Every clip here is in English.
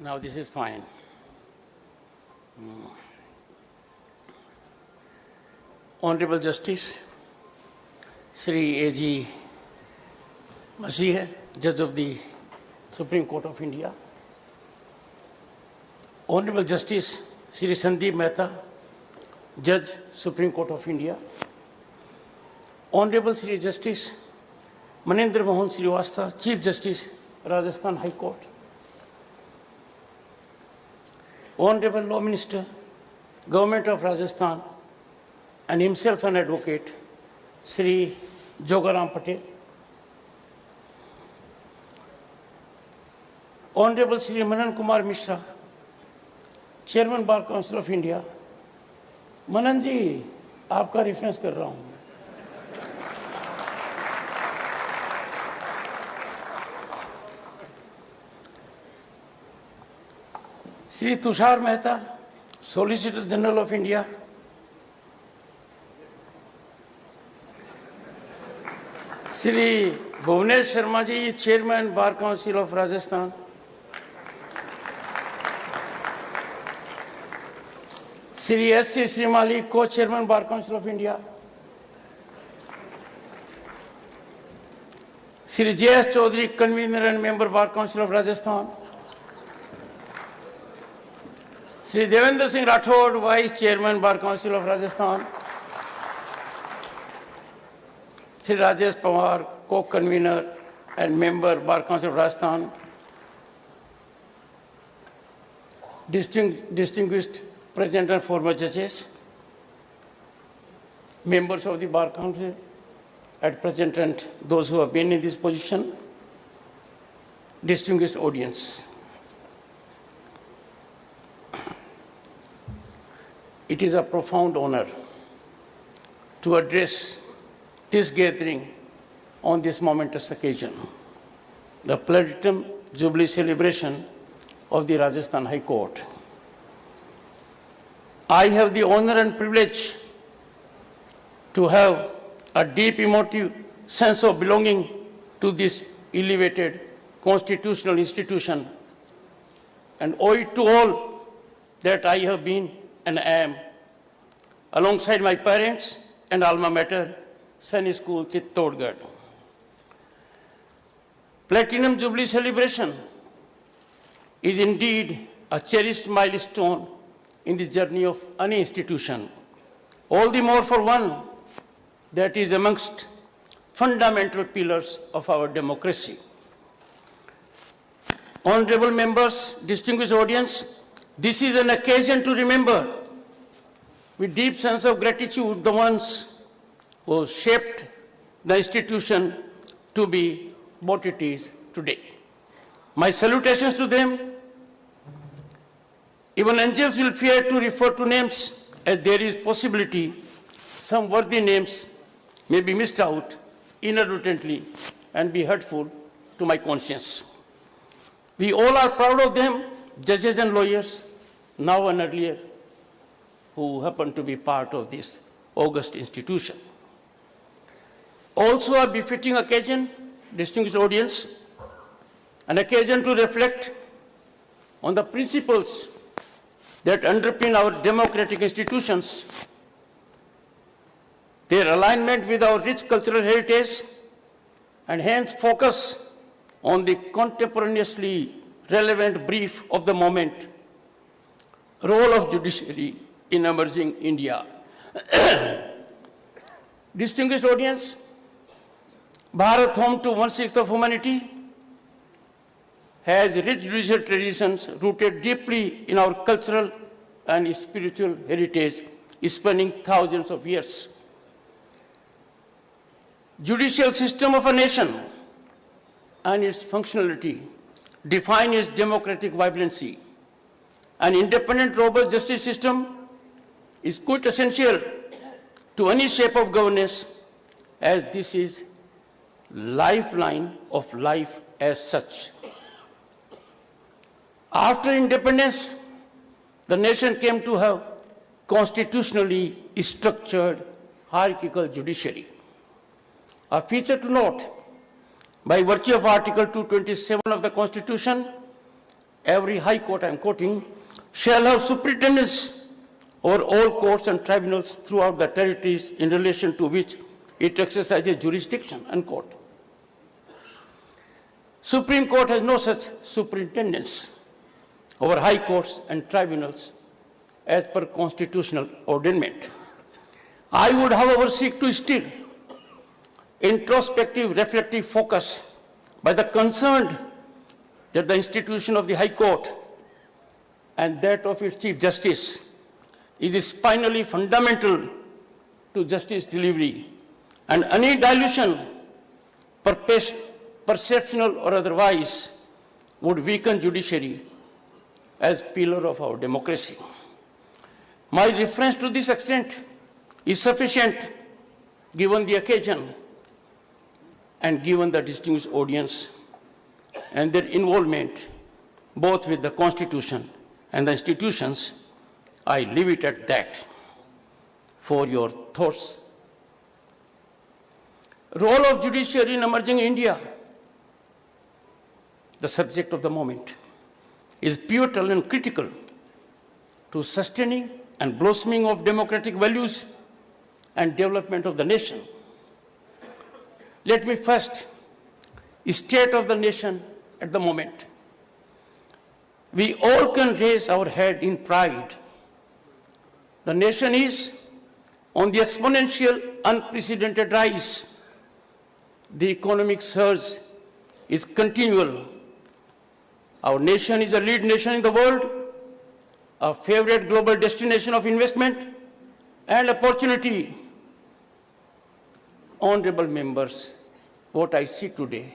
Now this is fine. Honorable Justice Sri A.G. Masih, Judge of the Supreme Court of India. Honorable Justice Sri Sandeep Mehta, Judge, Supreme Court of India. Honorable Sri Justice Manendra Mohan Srivastava, Chief Justice, Rajasthan High Court. Honorable Law Minister, Government of Rajasthan, and himself an advocate, Sri Jogaram Patel. Honorable Sri Manan Kumar Mishra, Chairman Bar Council of India. मनन जी, आपका reference कर रहा हूं. Shri Tushar Mehta, solicitor general of India. Shri Bhuvnesh Sharma ji, chairman bar council of Rajasthan. Sri S.C. Srimali, Co-Chairman Bar Council of India. Sri J.S. Chaudhary, Convener and Member Bar Council of Rajasthan. Sri Devendra Singh Rathod, Vice Chairman Bar Council of Rajasthan. Sri Rajesh Pawar, Co-Convener and Member Bar Council of Rajasthan. Distinguished President and former judges, members of the Bar Council at present and those who have been in this position, distinguished audience. It is a profound honor to address this gathering on this momentous occasion, the Platinum Jubilee celebration of the Rajasthan High Court. I have the honor and privilege to have a deep emotive sense of belonging to this elevated constitutional institution and owe it to all that I have been and am, alongside my parents and alma mater, Sunny School, Chittorgarh. Platinum Jubilee celebration is indeed a cherished milestone in the journey of any institution, all the more for one that is amongst fundamental pillars of our democracy. Honorable members, distinguished audience, this is an occasion to remember with deep sense of gratitude the ones who shaped the institution to be what it is today. My salutations to them. Even angels will fear to refer to names, as there is possibility some worthy names may be missed out inadvertently and be hurtful to my conscience. We all are proud of them, judges and lawyers, now and earlier, who happen to be part of this august institution. Also a befitting occasion, distinguished audience, an occasion to reflect on the principles that underpin our democratic institutions, their alignment with our rich cultural heritage, and hence focus on the contemporaneously relevant brief of the moment, role of judiciary in emerging India. Distinguished audience, Bharat, home to 1/6 of humanity, has rich judicial traditions rooted deeply in our cultural and spiritual heritage, spanning thousands of years. Judicial system of a nation and its functionality define its democratic vibrancy. An independent, robust justice system is quite essential to any shape of governance, as this is lifeline of life as such. After independence, the nation came to have constitutionally structured hierarchical judiciary. A feature to note, by virtue of Article 227 of the Constitution, every High Court, I am quoting, shall have superintendence over all courts and tribunals throughout the territories in relation to which it exercises jurisdiction, unquote. Supreme Court has no such superintendence over high courts and tribunals as per constitutional ordainment. I would, however, seek to instill introspective, reflective focus by the concerned that the institution of the High Court and that of its Chief Justice is spinally fundamental to justice delivery, and any dilution, perceptional or otherwise, would weaken judiciary as pillar of our democracy. My reference to this extent is sufficient given the occasion and given the distinguished audience and their involvement both with the Constitution and the institutions. I leave it at that for your thoughts. Role of judiciary in emerging India, the subject of the moment, is pivotal and critical to sustaining and blossoming of democratic values and development of the nation. Let me first state of the nation at the moment. We all can raise our head in pride. The nation is on the exponential, unprecedented rise. The economic surge is continual. Our nation is a lead nation in the world, a favorite global destination of investment and opportunity. Honorable members, what I see today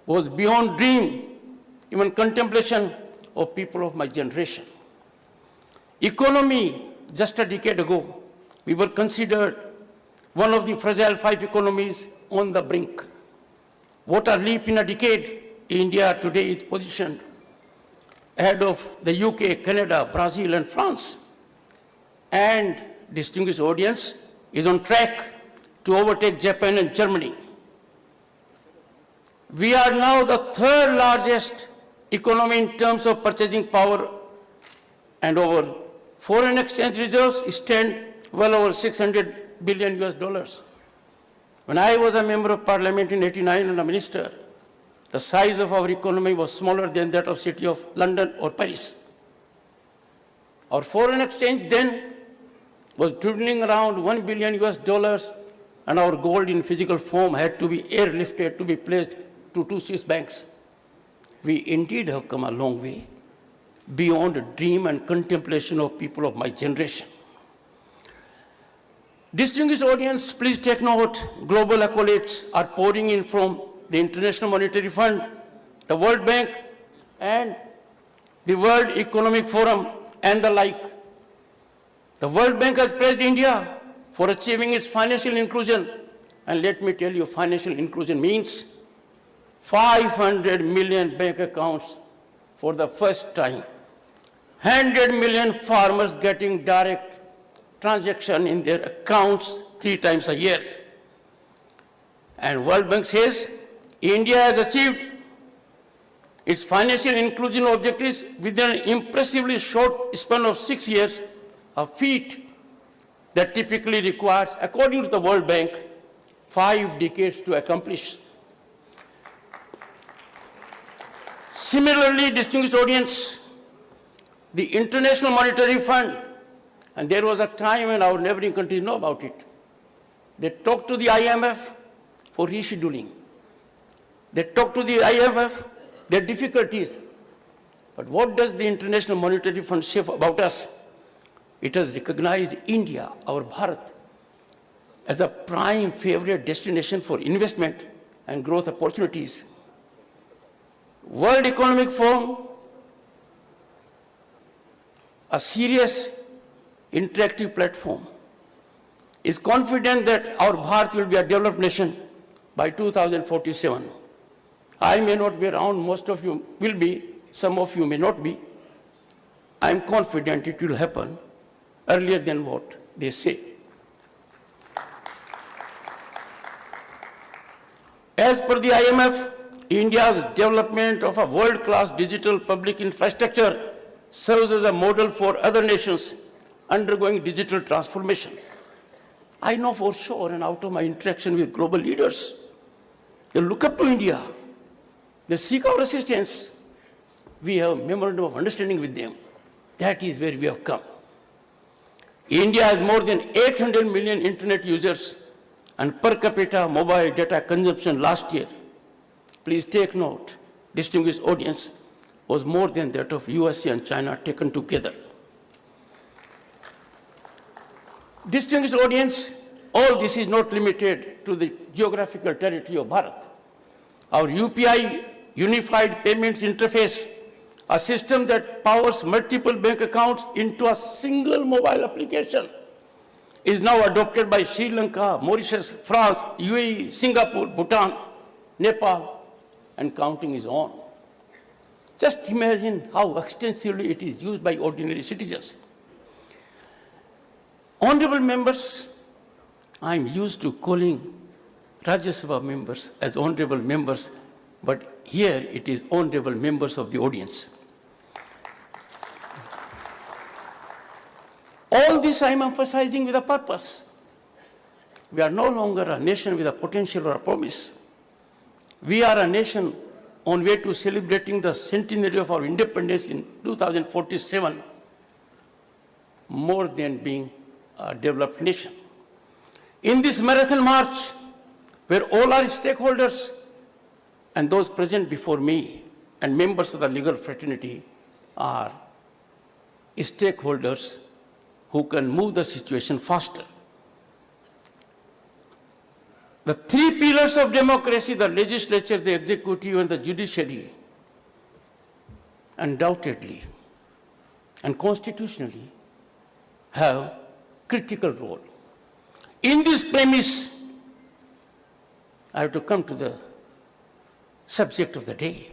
was beyond dream, even contemplation of people of my generation. Economy, just a decade ago, we were considered one of the fragile 5 economies on the brink. What a leap in a decade. India today is positioned ahead of the UK, Canada, Brazil, and France. And distinguished audience is on track to overtake Japan and Germany. We are now the 3rd largest economy in terms of purchasing power, and our foreign exchange reserves stand well over $600 billion US. When I was a member of Parliament in '89 and a minister, the size of our economy was smaller than that of city of London or Paris. Our foreign exchange then was dwindling around $1 billion US, and our gold in physical form had to be airlifted to be placed to 2 Swiss banks. We indeed have come a long way beyond a dream and contemplation of people of my generation. Distinguished audience, please take note, global accolades are pouring in from the International Monetary Fund, the World Bank, and the World Economic Forum, and the like. The World Bank has praised India for achieving its financial inclusion, and let me tell you, financial inclusion means 500 million bank accounts for the first time, 100 million farmers getting direct transaction in their accounts 3 times a year. And World Bank says India has achieved its financial inclusion objectives within an impressively short span of 6 years, a feat that typically requires, according to the World Bank, 5 decades to accomplish. Similarly, distinguished audience, the International Monetary Fund, and there was a time when our neighboring countries know about it, they talked to the IMF for rescheduling. They talked to the IMF, their difficulties. But what does the International Monetary Fund say about us? It has recognized India, our Bharat, as a prime favorite destination for investment and growth opportunities. World Economic Forum, a serious interactive platform, is confident that our Bharat will be a developed nation by 2047. I may not be around, most of you will be, some of you may not be. I am confident it will happen earlier than what they say. As per the IMF, India's development of a world-class digital public infrastructure serves as a model for other nations undergoing digital transformation. I know for sure, and out of my interaction with global leaders, they look up to India. They seek our assistance. We have a memorandum of understanding with them. That is where we have come. India has more than 800 million internet users, and per capita mobile data consumption last year, please take note, distinguished audience, was more than that of USA and China taken together. Distinguished audience, all this is not limited to the geographical territory of Bharat. Our UPI, Unified Payments Interface, a system that powers multiple bank accounts into a single mobile application, is now adopted by Sri Lanka, Mauritius, France, UAE, Singapore, Bhutan, Nepal, and counting is on. Just imagine how extensively it is used by ordinary citizens. Honorable members, I am used to calling Rajya Sabha members as honorable members, but here it is honorable members of the audience. All this I am emphasizing with a purpose. We are no longer a nation with a potential or a promise. We are a nation on way to celebrating the centenary of our independence in 2047, more than being a developed nation. In this marathon march, where all our stakeholders and those present before me and members of the legal fraternity are stakeholders who can move the situation faster. The three pillars of democracy, the legislature, the executive, and the judiciary, undoubtedly and constitutionally have critical role. In this premise, I have to come to the subject of the day.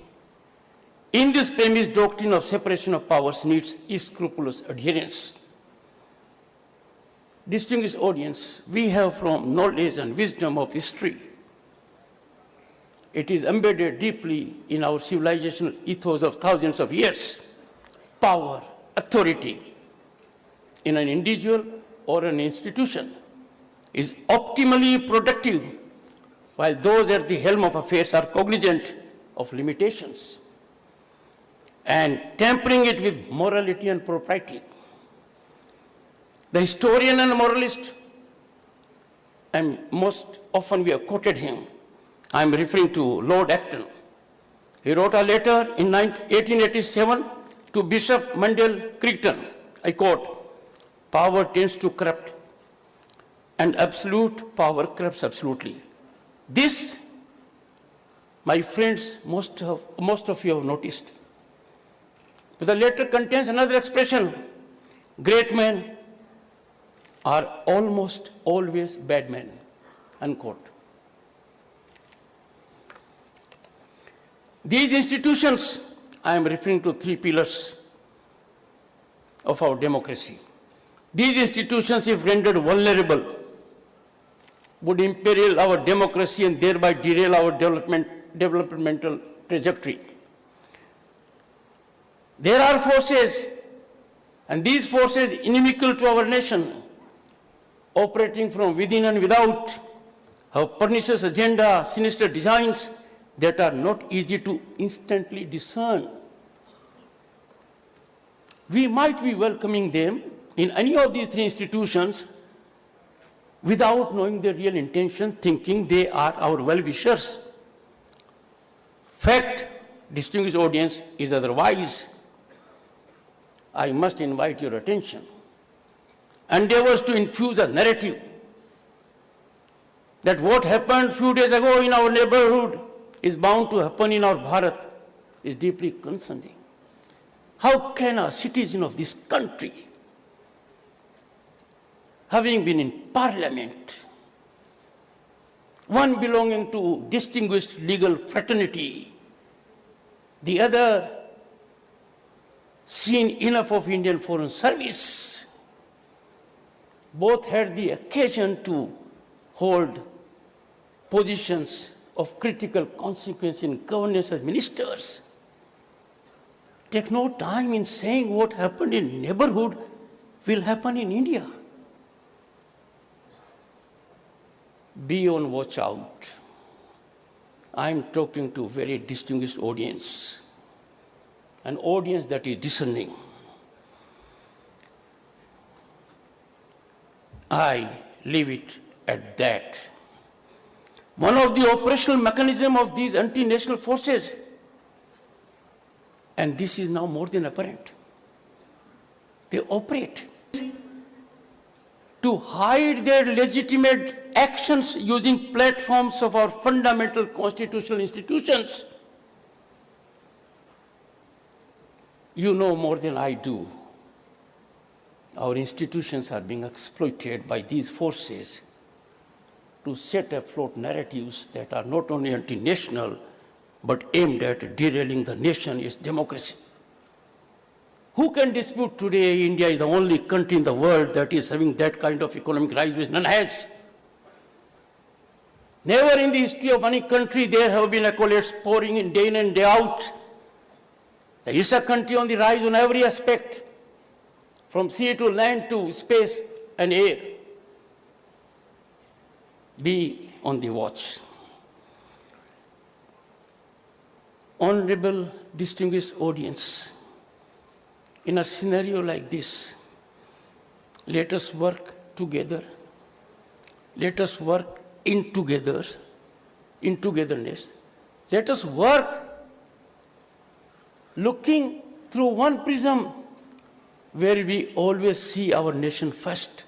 In this premise, doctrine of separation of powers needs scrupulous adherence. Distinguished audience, we have from knowledge and wisdom of history. It is embedded deeply in our civilizational ethos of thousands of years. Power, authority in an individual or an institution is optimally productive, while those at the helm of affairs are cognizant of limitations and tempering it with morality and propriety. The historian and moralist, and most often we have quoted him, I am referring to Lord Acton. He wrote a letter in 1887 to Bishop Mundell Crichton. I quote, "Power tends to corrupt, and absolute power corrupts absolutely." This, my friends, most of you have noticed. But the letter contains another expression: great men are almost always bad men, unquote. These institutions, I am referring to three pillars of our democracy. These institutions, if rendered vulnerable, would imperil our democracy and thereby derail our developmental trajectory. There are forces, and these forces inimical to our nation, operating from within and without, have pernicious agenda, sinister designs that are not easy to instantly discern. We might be welcoming them in any of these three institutions without knowing their real intention, thinking they are our well-wishers. Fact, distinguished audience, is otherwise. I must invite your attention. Endeavors to infuse a narrative that what happened a few days ago in our neighborhood is bound to happen in our Bharat is deeply concerning. How can a citizen of this country, having been in Parliament, one belonging to distinguished legal fraternity, the other seen enough of Indian Foreign Service, both had the occasion to hold positions of critical consequence in governance as ministers. Take no time in saying what happened in neighborhood will happen in India. Be on watch out. I am talking to a very distinguished audience, an audience that is discerning. I leave it at that. One of the operational mechanisms of these anti-national forces, and this is now more than apparent, they operate to hide their legitimate actions using platforms of our fundamental constitutional institutions. You know more than I do. Our institutions are being exploited by these forces to set afloat narratives that are not only anti-national, but aimed at derailing the nation, its democracy. Who can dispute today India is the only country in the world that is having that kind of economic rise which none has? Never in the history of any country there have been accolades pouring in day in and day out. There is a country on the rise on every aspect, from sea to land to space and air. Be on the watch. Honorable, distinguished audience, in a scenario like this, let us work together. Let us work in togetherness. Let us work looking through one prism where we always see our nation first.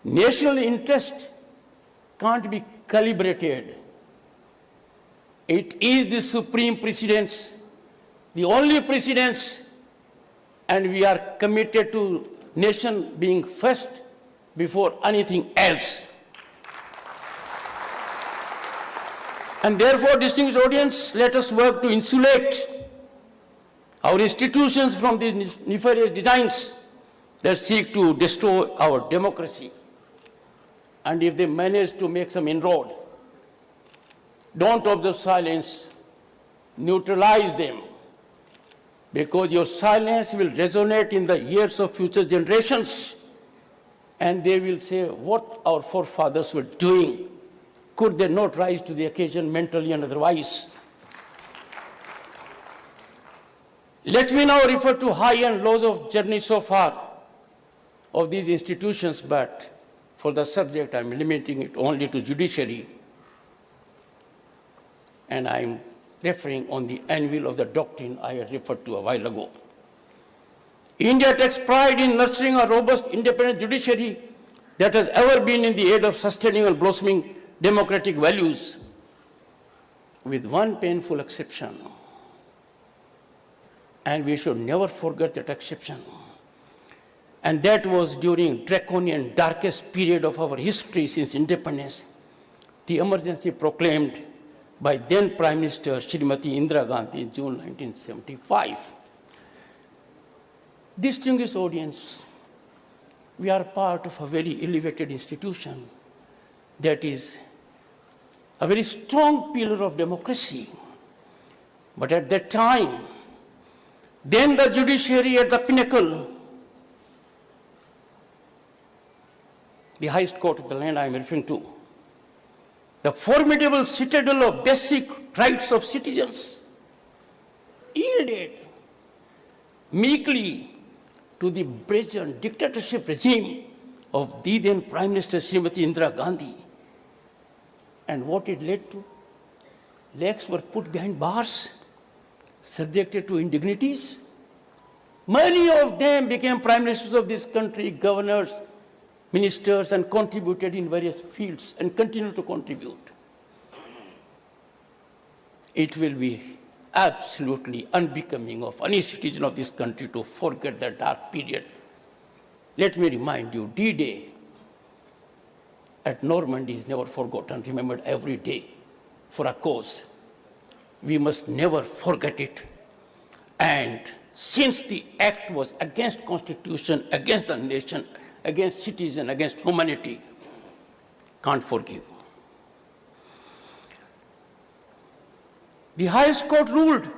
National interest can't be calibrated. It is the supreme precedence, the only precedence, and we are committed to nation being first before anything else. And therefore, distinguished audience, let us work to insulate our institutions from these nefarious designs that seek to destroy our democracy. And if they manage to make some inroad, don't observe silence, neutralize them, because your silence will resonate in the ears of future generations, and they will say what our forefathers were doing. Could they not rise to the occasion mentally and otherwise? Let me now refer to high and lows of journey so far of these institutions, but for the subject I am limiting it only to judiciary, and I am referring on the anvil of the doctrine I had referred to a while ago. India takes pride in nurturing a robust independent judiciary that has ever been in the aid of sustaining and blossoming democratic values, with one painful exception. And we should never forget that exception. And that was during draconian, darkest period of our history since independence, the emergency proclaimed by then Prime Minister Srimati Indira Gandhi in June 1975. Distinguished audience, we are part of a very elevated institution that is a very strong pillar of democracy. But at that time, then the judiciary at the pinnacle, the highest court of the land I am referring to, the formidable citadel of basic rights of citizens, yielded meekly to the brazen dictatorship regime of the then Prime Minister Srimati Indira Gandhi. And what it led to? Legs were put behind bars, subjected to indignities. Many of them became prime ministers of this country, governors, ministers, and contributed in various fields and continue to contribute. It will be absolutely unbecoming of any citizen of this country to forget that dark period. Let me remind you, D-Day at Normandy is never forgotten, remembered every day for a cause. We must never forget it. And since the act was against Constitution, against the nation, against citizen, against humanity, can't forgive. The highest court ruled.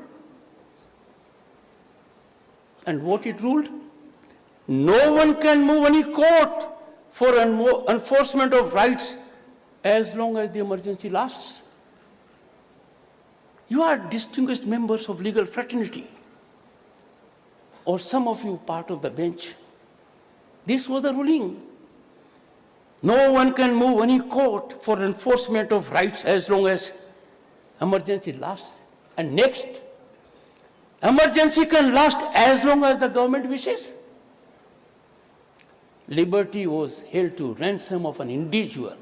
And what it ruled? No one can move any court for enforcement of rights as long as the emergency lasts. You are distinguished members of legal fraternity, or some of you part of the bench. This was the ruling. No one can move any court for enforcement of rights as long as emergency lasts. And next, emergency can last as long as the government wishes. Liberty was held to ransom of an individual.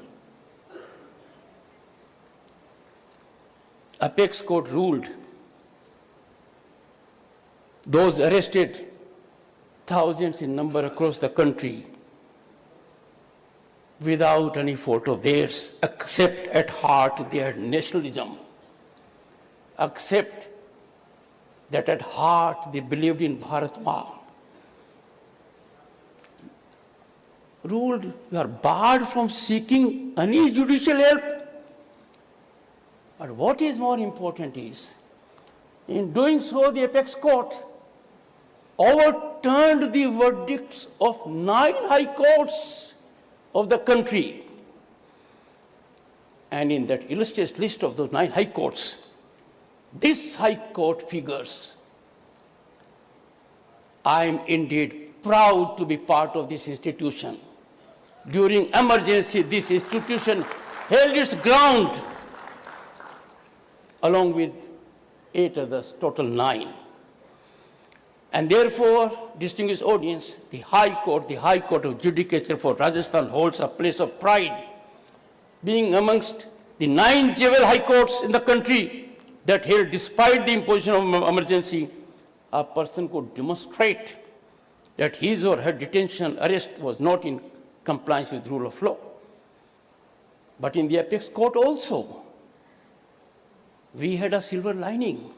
Apex Court ruled those arrested, thousands in number across the country, without any fault of theirs, except at heart their nationalism, except that at heart they believed in Bharat Ma. Ruled, you are barred from seeking any judicial help. But what is more important is, in doing so, the Apex Court overturned the verdicts of 9 high courts of the country. And in that illustrious list of those 9 high courts, this high court figures. I am indeed proud to be part of this institution. During emergency, this institution held its ground along with 8 others, total 9. And therefore, distinguished audience, the High Court of Judicature for Rajasthan holds a place of pride, being amongst the 9 jewel high courts in the country that held, despite the imposition of emergency, a person could demonstrate that his or her detention arrest was not in compliance with rule of law. But in the Apex Court also, we had a silver lining.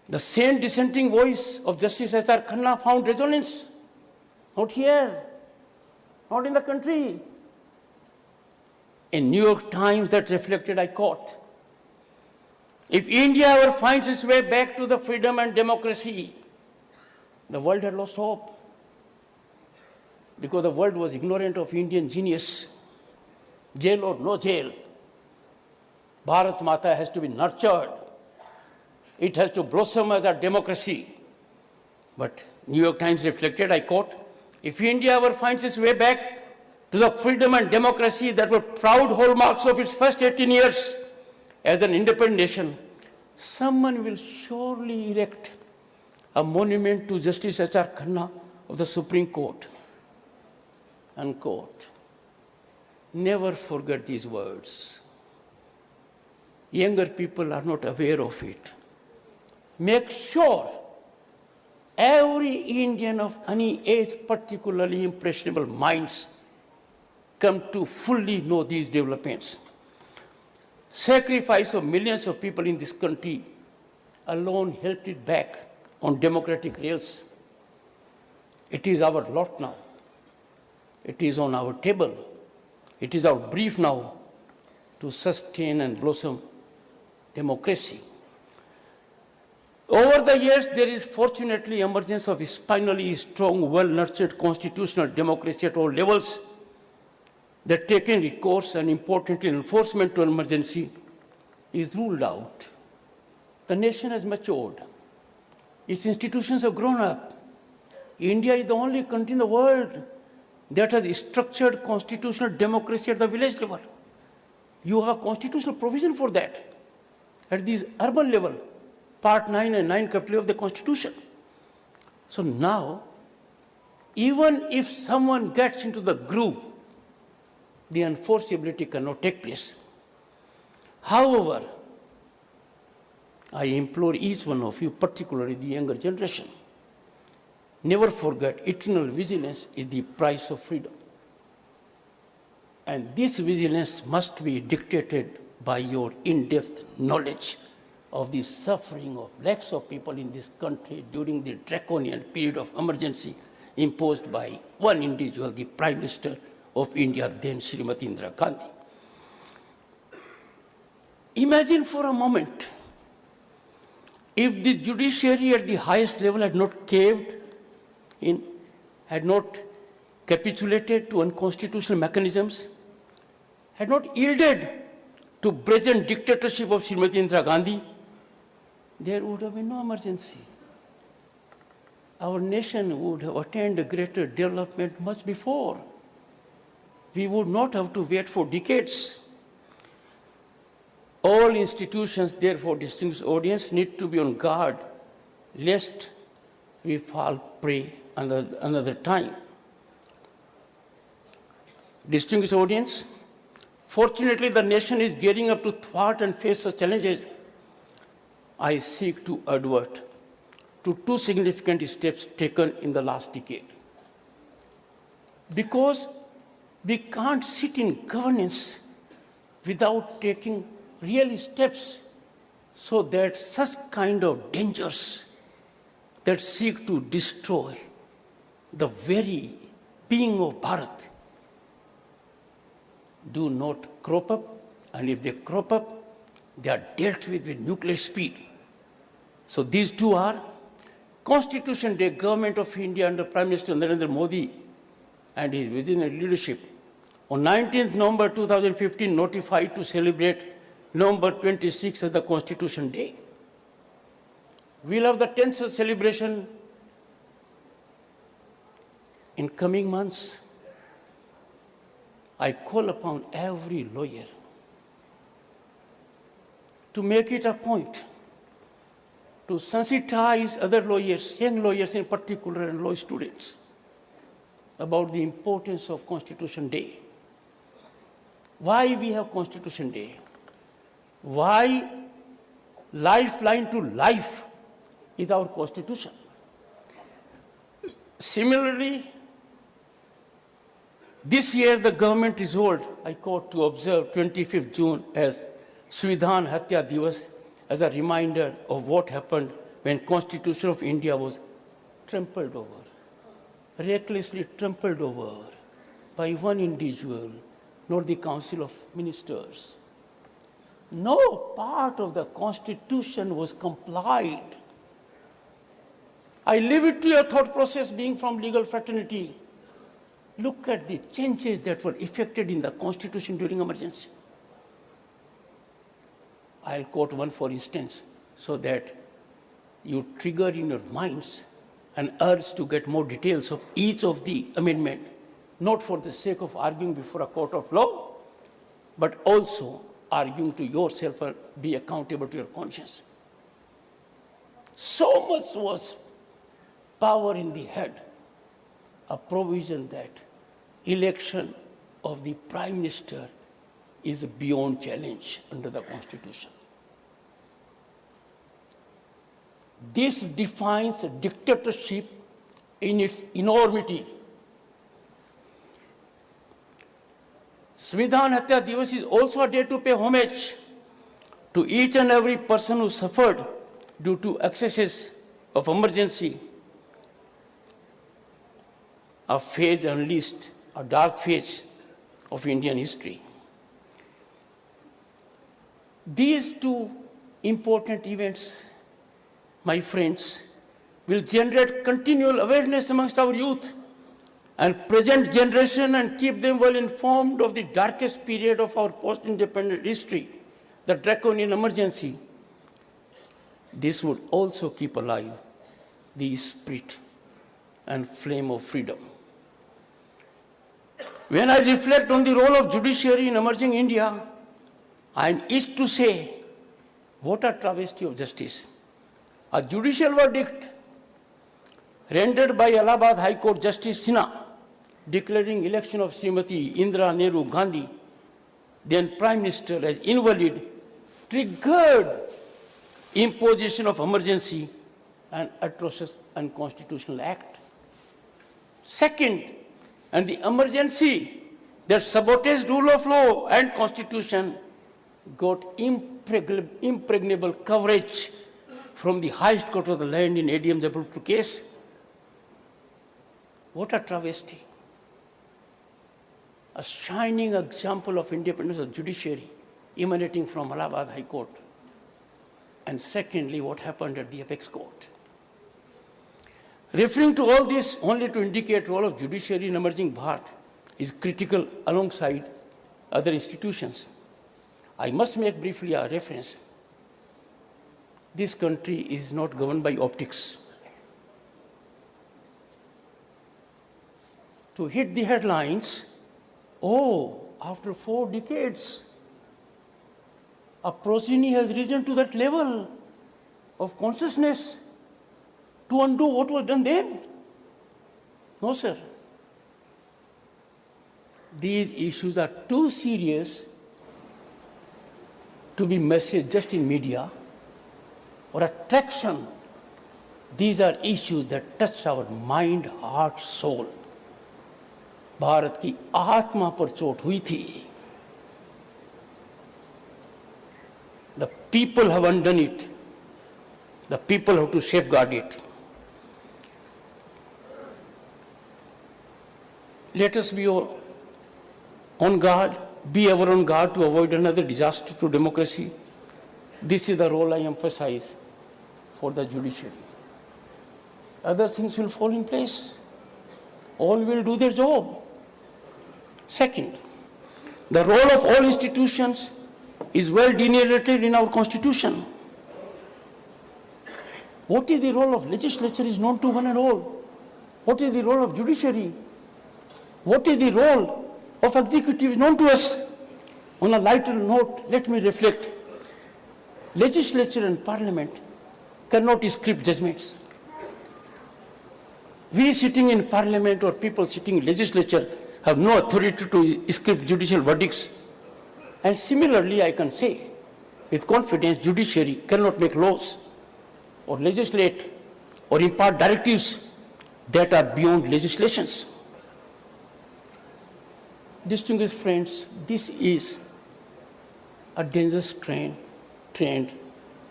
The same dissenting voice of Justice S.R. Khanna found resonance, not here, not in the country. In New York Times that reflected, I quote, if India ever finds its way back to the freedom and democracy, the world had lost hope, because the world was ignorant of Indian genius. Jail or no jail, Bharat Mata has to be nurtured. It has to blossom as a democracy. But New York Times reflected, I quote, if India ever finds its way back to the freedom and democracy that were proud hallmarks of its first 18 years as an independent nation, someone will surely erect a monument to Justice H.R. Khanna of the Supreme Court. Unquote. Never forget these words. Younger people are not aware of it. Make sure every Indian of any age, particularly impressionable minds, come to fully know these developments. Sacrifice of millions of people in this country alone helped it back on democratic rails. It is our lot now. It is on our table. It is our brief now to sustain and blossom democracy. Over the years, there is fortunately emergence of a spinally strong, well-nurtured constitutional democracy at all levels that taken recourse and importantly enforcement to emergency is ruled out. The nation has matured. Its institutions have grown up. India is the only country in the world that has structured constitutional democracy at the village level. You have constitutional provision for that at this urban level, Part 9 and 9 capital of the Constitution. So now, even if someone gets into the groove, the enforceability cannot take place. However, I implore each one of you, particularly the younger generation, never forget eternal vigilance is the price of freedom. And this vigilance must be dictated by your in-depth knowledge of the suffering of lakhs of people in this country during the draconian period of emergency imposed by one individual, the Prime Minister of India, then Srimati Indira Gandhi. Imagine for a moment if the judiciary at the highest level had not caved in, had not capitulated to unconstitutional mechanisms, had not yielded to brazen dictatorship of Srimati Indira Gandhi, there would have been no emergency. Our nation would have attained a greater development much before. We would not have to wait for decades. All institutions, therefore, distinguished audience, need to be on guard lest we fall prey another time. Distinguished audience, fortunately, the nation is gearing up to thwart and face such challenges. I seek to advert to two significant steps taken in the last decade. Because we can't sit in governance without taking real steps so that such kind of dangers that seek to destroy the very being of Bharat do not crop up, and if they crop up, they are dealt with nuclear speed. So these two are Constitution Day, Government of India under Prime Minister Narendra Modi and his visionary leadership on 19th November 2015 notified to celebrate November 26 as the Constitution Day. We'll have the 10th celebration in coming months. I call upon every lawyer to make it a point to sensitize other lawyers, young lawyers in particular, and law students about the importance of Constitution Day. Why we have Constitution Day? Why lifeline to life is our Constitution? Similarly, this year the government resolved, I quote, to observe 25th June as Svidhan Hatya Divas as a reminder of what happened when Constitution of India was trampled over, recklessly trampled over by one individual, not the Council of Ministers. No part of the Constitution was complied. I leave it to your thought process, being from legal fraternity. Look at the changes that were effected in the Constitution during emergency. I'll quote one for instance, so that you trigger in your minds an urge to get more details of each of the amendment, not for the sake of arguing before a court of law, but also arguing to yourself or be accountable to your conscience. So much was power in the head, a provision that election of the Prime Minister is beyond challenge under the Constitution. This defines a dictatorship in its enormity. Svidhan Hatya Divas is also a day to pay homage to each and every person who suffered due to excesses of emergency. A phase unleashed, a dark phase of Indian history. These two important events, my friends, will generate continual awareness amongst our youth and present generation and keep them well informed of the darkest period of our post-independent history, the draconian emergency. This would also keep alive the spirit and flame of freedom. When I reflect on the role of judiciary in emerging India, I am eased to say, what a travesty of justice. A judicial verdict rendered by Allahabad High Court Justice Sinha, declaring election of Srimati Indira Nehru Gandhi, then Prime Minister, as invalid, triggered imposition of emergency and atrocious unconstitutional act. Second, and the emergency that sabotaged rule of law and constitution got impregnable coverage from the highest court of the land in ADM Jabalpur case. What a travesty. A shining example of independence of judiciary emanating from Allahabad High Court, and secondly, what happened at the apex court. Referring to all this only to indicate role of judiciary in emerging Bharat is critical alongside other institutions. I must make briefly a reference. This country is not governed by optics. To hit the headlines, oh, after 4 decades, a progeny has risen to that level of consciousness to undo what was done then. No, sir. These issues are too serious to be messaged just in media or attraction. These are issues that touch our mind, heart, soul. Bharat की आत्मा पर चोट हुई थी. The people have undone it. The people have to safeguard it. Let us be on guard, be ever on guard to avoid another disaster to democracy. This is the role I emphasize for the judiciary. Other things will fall in place. All will do their job. Second, the role of all institutions is well delineated in our constitution. What is the role of legislature is known to one and all. What is the role of judiciary? What is the role of executive is known to us. On a lighter note, let me reflect. Legislature and parliament cannot script judgments. We sitting in parliament or people sitting in legislature have no authority to script judicial verdicts. And similarly, I can say with confidence, judiciary cannot make laws or legislate or impart directives that are beyond legislations. Distinguished friends, this is a dangerous trend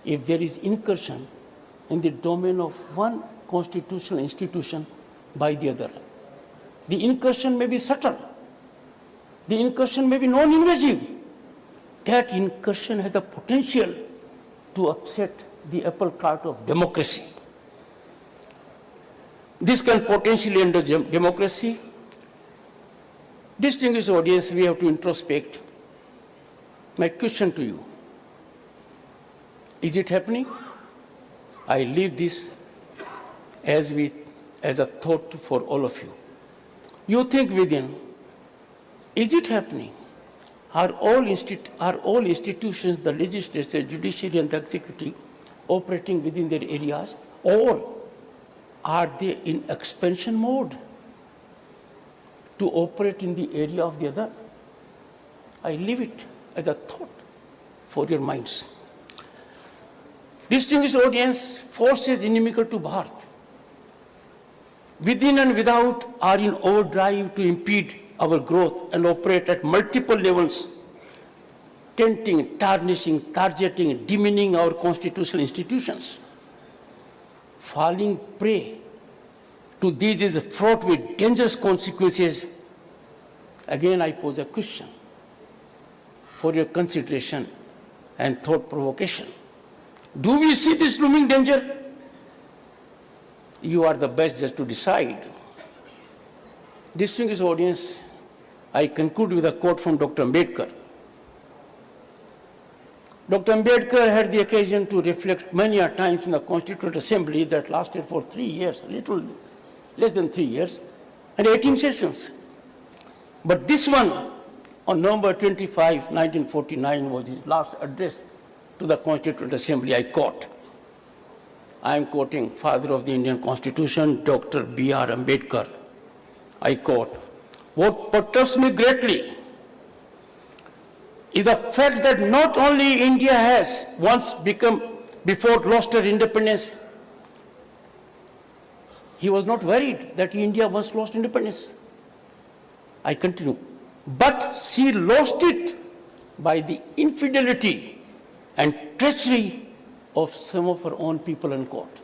if there is incursion in the domain of one constitutional institution by the other. The incursion may be subtle. The incursion may be non-invasive. That incursion has the potential to upset the apple cart of democracy. This can potentially end democracy. Distinguished audience, we have to introspect. My question to you, is it happening? I leave this as a thought for all of you. You think within, is it happening? Are all institutions, the legislature, judiciary, and the executive, operating within their areas, or are they in expansion mode to operate in the area of the other? I leave it as a thought for your minds. Distinguished audience, forces inimical to Bharat, within and without, are in overdrive to impede our growth and operate at multiple levels, tainting, tarnishing, targeting, demeaning our constitutional institutions. Falling prey to these is fraught with dangerous consequences. Again, I pose a question for your consideration and thought provocation. Do we see this looming danger? You are the best judge to decide. Distinguished audience, I conclude with a quote from Dr. Ambedkar. Dr. Ambedkar had the occasion to reflect many a times in the Constituent Assembly that lasted for 3 years, a little less than 3 years, and 18 sessions. But this one, on November 25, 1949, was his last address to the Constituent Assembly. I quote. I am quoting Father of the Indian Constitution, Dr. B.R. Ambedkar. I quote, "What perturbs me greatly is the fact that not only India has once become, before lost her independence, he was not worried that India once lost independence. I continue, but she lost it by the infidelity and treachery of some of her own people," unquote.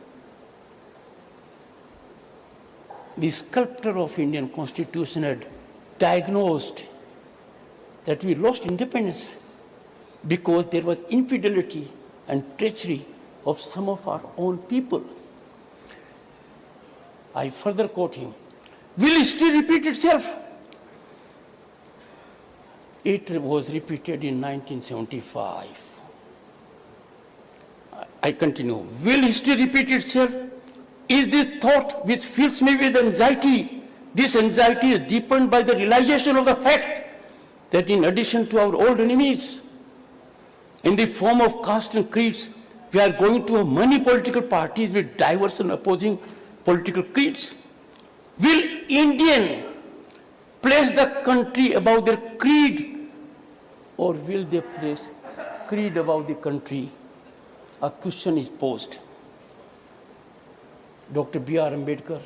The sculptor of Indian Constitution had diagnosed that we lost independence because there was infidelity and treachery of some of our own people. I further quote him, will history repeat itself? It was repeated in 1975. I continue, will history repeat itself? Is this thought which fills me with anxiety? This anxiety is deepened by the realization of the fact that in addition to our old enemies, in the form of caste and creeds, we are going to have many political parties with diverse and opposing political creeds. Will Indian place the country above their creed, or will they place creed above the country? A question is posed. Dr. B.R. Ambedkar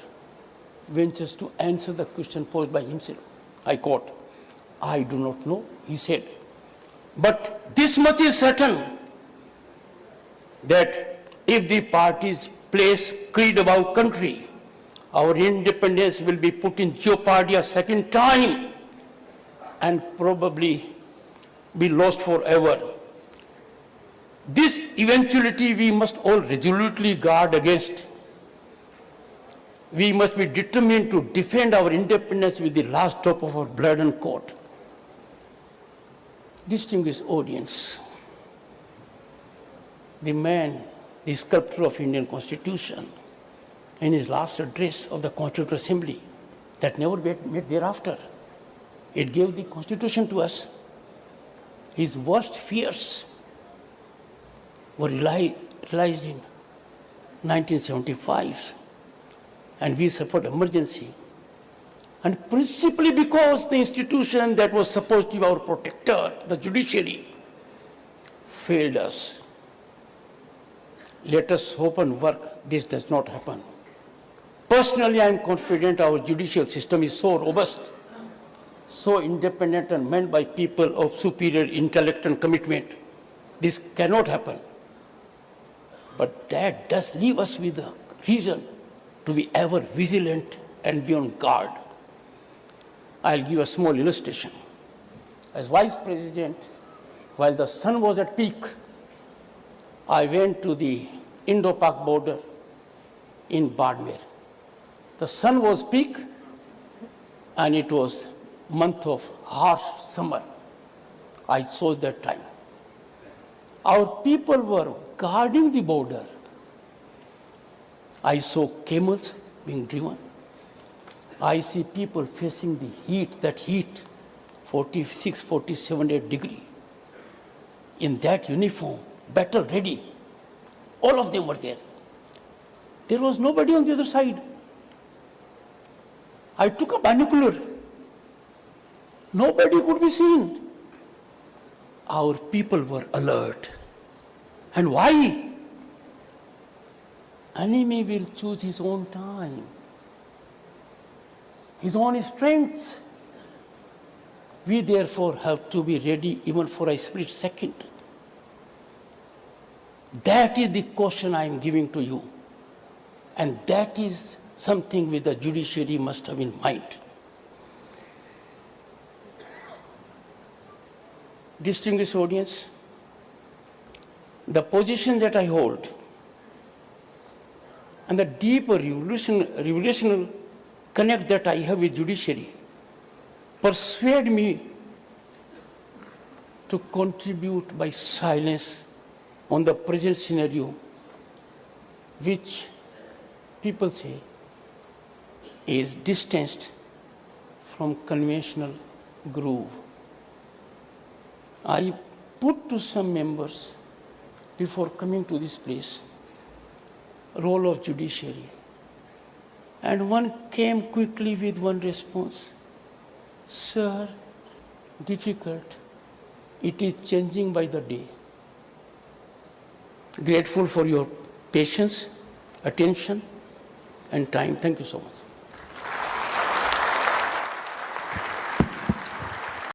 ventures to answer the question posed by himself. I quote, I do not know, he said, but this much is certain, that if the parties place creed above country, our independence will be put in jeopardy a second time and probably be lost forever. This eventuality we must all resolutely guard against. We must be determined to defend our independence with the last drop of our blood and court. Distinguished audience, the man, the sculptor of Indian Constitution, in his last address of the Constituent Assembly, that never met thereafter, it gave the Constitution to us. His worst fears were realized in 1975, and we suffered emergency. And principally because the institution that was supposed to be our protector, the judiciary, failed us. Let us hope and work this does not happen. Personally, I am confident our judicial system is so robust, so independent and manned by people of superior intellect and commitment. This cannot happen. But that does leave us with a reason to be ever vigilant and be on guard. I'll give a small illustration. As Vice President, while the sun was at peak, I went to the Indo-Pak border in Badmer. The sun was peak and it was month of harsh summer. I chose that time. Our people were guarding the border. I saw camels being driven. I see people facing the heat, that heat, 46, 47 degree. In that uniform, battle ready. All of them were there. There was nobody on the other side. I took a binocular. Nobody could be seen. Our people were alert. And why? Enemy will choose his own time, his own strength. We therefore have to be ready even for a split second. That is the caution I am giving to you. And that is something which the judiciary must have in mind. Distinguished audience, the position that I hold and the deeper revolutionary connect that I have with judiciary persuade me to contribute by silence on the present scenario, which people say is distanced from conventional groove. I put to some members before coming to this place role of judiciary, and one came quickly with one response: sir, difficult, it is changing by the day. Grateful for your patience, attention and time. Thank you so much.